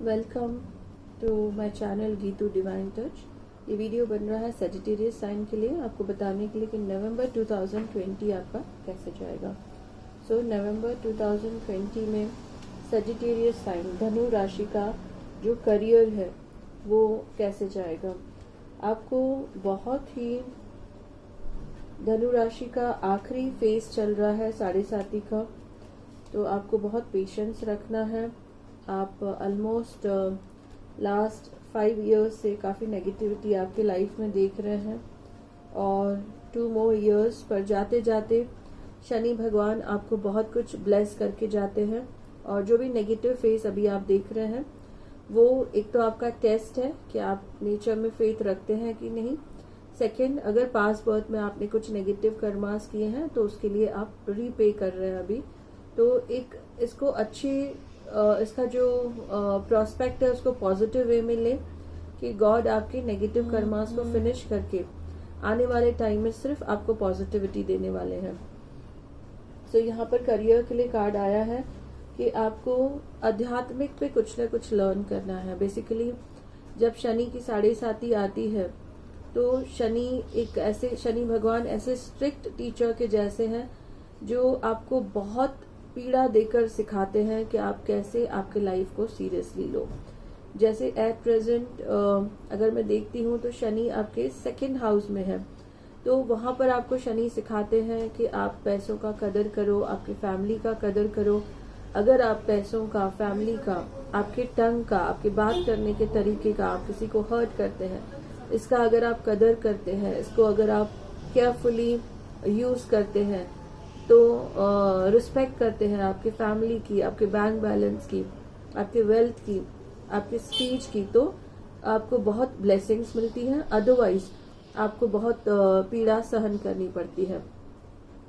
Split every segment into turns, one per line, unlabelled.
Welcome to my channel Geetu divine touch. ये video बन रहा है सेजिटेरियस साइन के लिए, आपको बताने के लिए कि नवंबर 2020 आपका कैसे जाएगा। सो नवंबर 2020 में सेजिटेरियस साइन धनु राशि का जो करियर है वो कैसे जाएगा। आपको बहुत ही धनु राशि का आखिरी फेज चल रहा है 7.5 का, तो आपको बहुत पेशेंस रखना है। आप ऑलमोस्ट लास्ट 5 इयर्स से काफ़ी नेगेटिविटी आपके लाइफ में देख रहे हैं और 2 मोर इयर्स पर जाते जाते शनि भगवान आपको बहुत कुछ ब्लेस करके जाते हैं। और जो भी नेगेटिव फेस अभी आप देख रहे हैं वो एक तो आपका टेस्ट है कि आप नेचर में फेथ रखते हैं कि नहीं। सेकंड, अगर पास बर्थ में आपने कुछ नेगेटिव कर्मास किए हैं तो उसके लिए आप रीपे कर रहे हैं अभी। तो एक इसको अच्छी इसका जो प्रोस्पेक्ट है उसको पॉजिटिव वे में ले कि गॉड आपके नेगेटिव कर्मास को फिनिश करके आने वाले टाइम में सिर्फ आपको पॉजिटिविटी देने वाले हैं। सो यहाँ पर करियर के लिए कार्ड आया है कि आपको आध्यात्मिक पे कुछ ना कुछ लर्न करना है। बेसिकली जब शनि की 7.5 आती है तो शनि भगवान ऐसे स्ट्रिक्ट टीचर के जैसे हैं जो आपको बहुत पीड़ा देकर सिखाते हैं कि आप कैसे आपके लाइफ को सीरियसली लो। जैसे एट प्रेजेंट अगर मैं देखती हूँ तो शनि आपके 2nd हाउस में है, तो वहां पर आपको शनि सिखाते हैं कि आप पैसों का कदर करो, आपकी फैमिली का कदर करो। अगर आप पैसों का, फैमिली का, आपके टंग का, आपके बात करने के तरीके का, आप किसी को हर्ट करते हैं, इसका अगर आप कदर करते हैं, इसको अगर आप केयरफुली यूज करते हैं तो रिस्पेक्ट करते हैं आपके फैमिली की, आपके बैंक बैलेंस की, आपके वेल्थ की, आपके स्पीच की, तो आपको बहुत ब्लेसिंग्स मिलती हैं। अदरवाइज आपको बहुत पीड़ा सहन करनी पड़ती है।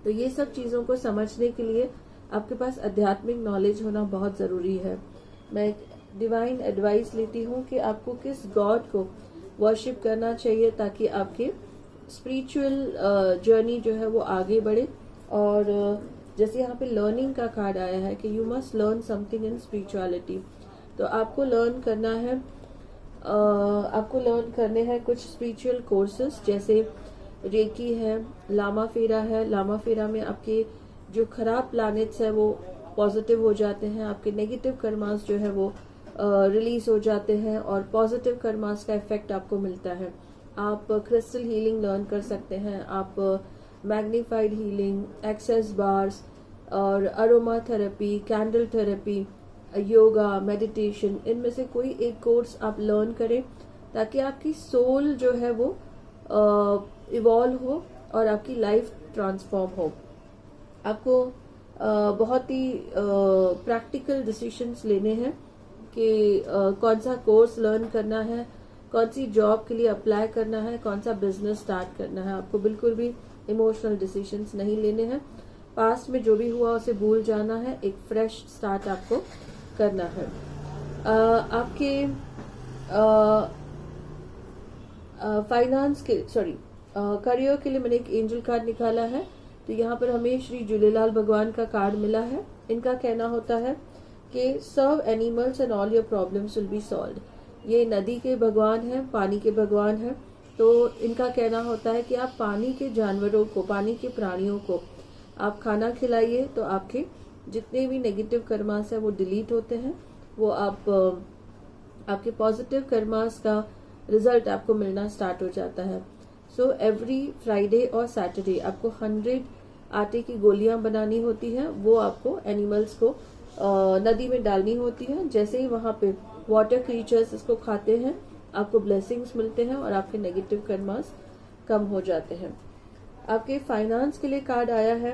तो ये सब चीजों को समझने के लिए आपके पास आध्यात्मिक नॉलेज होना बहुत जरूरी है। मैं डिवाइन एडवाइस लेती हूँ कि आपको किस गॉड को वर्शिप करना चाहिए ताकि आपके स्पिरिचुअल जर्नी जो है वो आगे बढ़े। और जैसे यहाँ पे लर्निंग का कार्ड आया है कि you must learn something in spirituality, तो आपको लर्न करने हैं कुछ स्पिरिचुअल कोर्सेस, जैसे रेकी है, लामा फेरा है। लामा फेरा में आपके जो खराब प्लैनेट्स है वो पॉजिटिव हो जाते हैं, आपके नेगेटिव कर्मास जो है वो रिलीज हो जाते हैं और पॉजिटिव कर्मास का इफेक्ट आपको मिलता है। आप क्रिस्टल हीलिंग लर्न कर सकते हैं, आप मैग्नीफाइड हीलिंग, एक्सेस बार्स और aroma therapy, candle therapy, yoga, meditation, इनमें से कोई एक कोर्स आप लर्न करें ताकि आपकी सोल जो है वो इवॉल्व हो और आपकी लाइफ ट्रांसफॉर्म हो। आपको बहुत ही प्रैक्टिकल डिसीजंस लेने हैं कि कौन सा कोर्स लर्न करना है, कौन सी जॉब के लिए अप्लाई करना है, कौन सा बिजनेस स्टार्ट करना है। आपको बिल्कुल भी इमोशनल डिसीजंस नहीं लेने हैं। पास्ट में जो भी हुआ उसे भूल जाना है, एक फ्रेश स्टार्ट आपको करना है। आपके फाइनेंस के करियर के लिए मैंने एक एंजल कार्ड निकाला है, तो यहाँ पर हमें श्री झूलेलाल भगवान का कार्ड मिला है। इनका कहना होता है कि serve animals and all your problems will be solved. ये नदी के भगवान हैं, पानी के भगवान हैं, तो इनका कहना होता है कि आप पानी के जानवरों को, पानी के प्राणियों को आप खाना खिलाइए तो आपके जितने भी नेगेटिव कर्मास है वो डिलीट होते हैं, वो आपके पॉजिटिव कर्मास का रिजल्ट आपको मिलना स्टार्ट हो जाता है। सो एवरी फ्राइडे और सैटरडे आपको 100 आटे की गोलियां बनानी होती हैं, वो आपको एनिमल्स को नदी में डालनी होती है। जैसे ही वहां पे वाटर क्रीचर्स इसको खाते हैं आपको ब्लेसिंग्स मिलते हैं और आपके नेगेटिव कर्मास कम हो जाते हैं। आपके फाइनेंस के लिए कार्ड आया है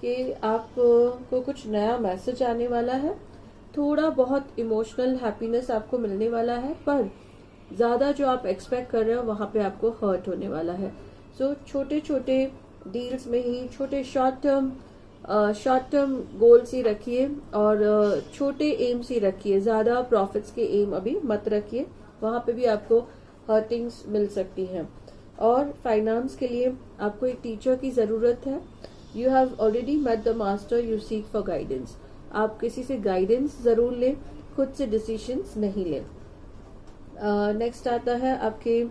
कि आपको कुछ नया मैसेज आने वाला है, थोड़ा बहुत इमोशनल हैप्पीनेस आपको मिलने वाला है, पर ज्यादा जो आप एक्सपेक्ट कर रहे हो वहां पे आपको हर्ट होने वाला है। सो छोटे छोटे डील्स में ही छोटे शॉर्ट टर्म गोल्स ही रखिए और छोटे एम्स ही रखिए, ज्यादा प्रॉफिट्स के एम अभी मत रखिए, वहां पे भी आपको हर्टिंग्स मिल सकती हैं। और फाइनेंस के लिए आपको एक टीचर की जरूरत है। You have already met the master, you seek for guidance. आप किसी से गाइडेंस जरूर लें खुद से डिसीजंस नहीं लें। नेक्स्ट आता है आपके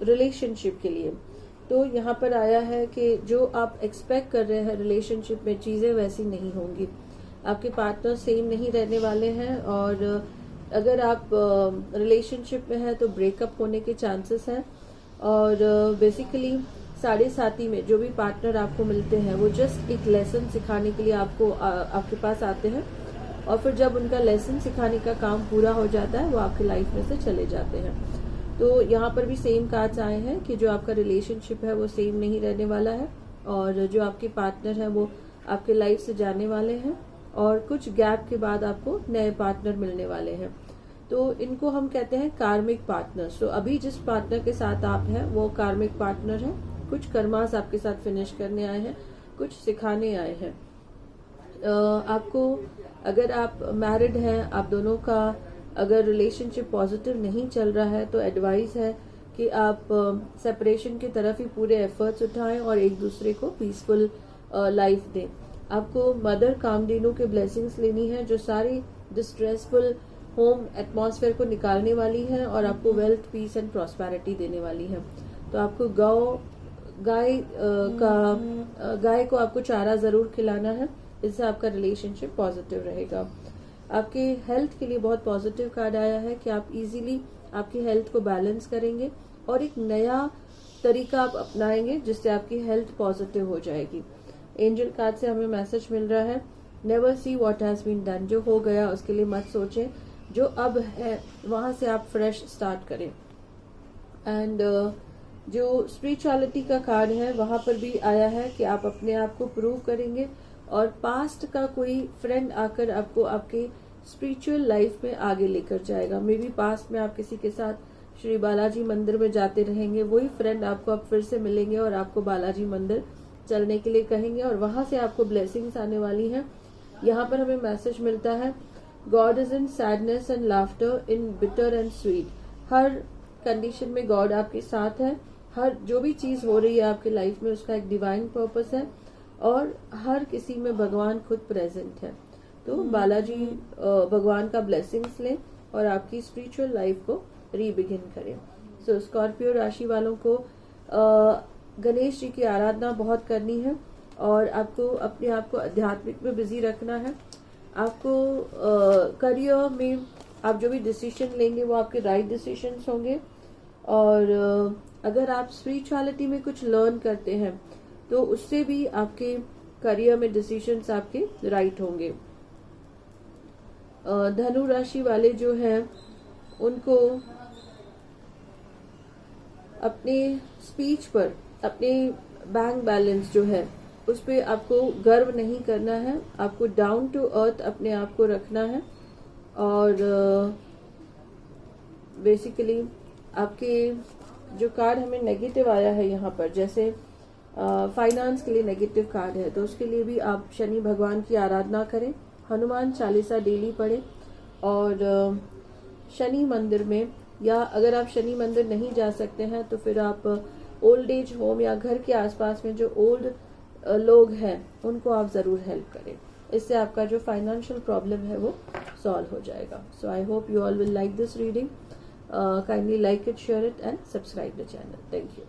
रिलेशनशिप के लिए। तो यहाँ पर आया है कि जो आप एक्सपेक्ट कर रहे हैं रिलेशनशिप में, चीज़ें वैसी नहीं होंगी। आपके पार्टनर सेम नहीं रहने वाले हैं, और अगर आप रिलेशनशिप में हैं तो ब्रेकअप होने के चांसेस हैं। और बेसिकली 7.5 में जो भी पार्टनर आपको मिलते हैं वो जस्ट एक लेसन सिखाने के लिए आपके पास आते हैं, और फिर जब उनका लेसन सिखाने का काम पूरा हो जाता है वो आपकी लाइफ में से चले जाते हैं। तो यहाँ पर भी सेम कार्ड्स आए हैं कि जो आपका रिलेशनशिप है वो सेम नहीं रहने वाला है, और जो आपके पार्टनर हैं वो आपके लाइफ से जाने वाले हैं, और कुछ गैप के बाद आपको नए पार्टनर मिलने वाले हैं। तो इनको हम कहते हैं कार्मिक पार्टनर्स। तो अभी जिस पार्टनर के साथ आप हैं वो कार्मिक पार्टनर है। कुछ कर्मास आपके साथ फिनिश करने आए हैं, कुछ सिखाने आए हैं। आपको, अगर आप मैरिड हैं, आप दोनों का अगर रिलेशनशिप पॉजिटिव नहीं चल रहा है तो एडवाइस है कि आप सेपरेशन की तरफ ही पूरे एफर्ट्स उठाएं और एक दूसरे को पीसफुल लाइफ दें। आपको मदर कामधेनु के ब्लेसिंग्स लेनी है जो सारी डिस्ट्रेसफुल होम एटमॉस्फेयर को निकालने वाली है और आपको वेल्थ, पीस एंड प्रॉस्पेरिटी देने वाली है। तो आपको गाय को आपको चारा जरूर खिलाना है, इससे आपका रिलेशनशिप पॉजिटिव रहेगा। आपके हेल्थ के लिए बहुत पॉजिटिव कार्ड आया है कि आप इजीली आपकी हेल्थ को बैलेंस करेंगे और एक नया तरीका आप अपनाएंगे जिससे आपकी हेल्थ पॉजिटिव हो जाएगी। एंजल कार्ड से हमें मैसेज मिल रहा है, never see what has been done. जो हो गया उसके लिए मत सोचें, जो अब है वहां से आप फ्रेश स्टार्ट करें। एंड जो स्पिरिचुअलिटी का कार्ड है वहां पर भी आया है कि आप अपने आप को प्रूव करेंगे, और पास्ट का कोई फ्रेंड आकर आपको आपके स्पिरिचुअल लाइफ में आगे लेकर जाएगा। मे बी पास्ट में आप किसी के साथ श्री बालाजी मंदिर में जाते रहेंगे, वही फ्रेंड आपको अब फिर से मिलेंगे और आपको बालाजी मंदिर चलने के लिए कहेंगे, और वहां से आपको ब्लेसिंग्स आने वाली हैं। यहाँ पर हमें मैसेज मिलता है, God is in sadness and laughter, in bitter and sweet. Her condition में गॉड आपके साथ है। हर जो भी चीज हो रही है आपकी लाइफ में उसका एक डिवाइन पर्पस है, और हर किसी में भगवान खुद प्रेजेंट है। तो बालाजी भगवान का ब्लेसिंग्स लें और आपकी स्पिरिचुअल लाइफ को रीबिगिन करें। सो स्कॉर्पियो राशि वालों को गणेश जी की आराधना बहुत करनी है, और आपको अपने आप को आध्यात्मिक में बिजी रखना है। आपको करियर में आप जो भी डिसीजन लेंगे वो आपके राइट डिसीजंस होंगे, और अगर आप स्पिरिचुअलिटी में कुछ लर्न करते हैं तो उससे भी आपके करियर में डिसीजंस आपके राइट होंगे। धनु राशि वाले जो हैं उनको अपने स्पीच पर, अपने बैंक बैलेंस जो है उस पे आपको गर्व नहीं करना है। आपको डाउन टू अर्थ अपने आप को रखना है, और बेसिकली आपके जो कार्ड हमें नेगेटिव आया है यहाँ पर, जैसे फाइनेंस के लिए नेगेटिव कार्ड है, तो उसके लिए भी आप शनि भगवान की आराधना करें, हनुमान चालीसा डेली पढ़ें, और शनि मंदिर में, या अगर आप शनि मंदिर नहीं जा सकते हैं तो फिर आप ओल्ड एज होम या घर के आसपास में जो ओल्ड लोग हैं उनको आप जरूर हेल्प करें। इससे आपका जो फाइनेंशियल प्रॉब्लम है वो सॉल्व हो जाएगा। So I hope you all will like this reading. Kindly like it, share it and subscribe the channel. Thank you.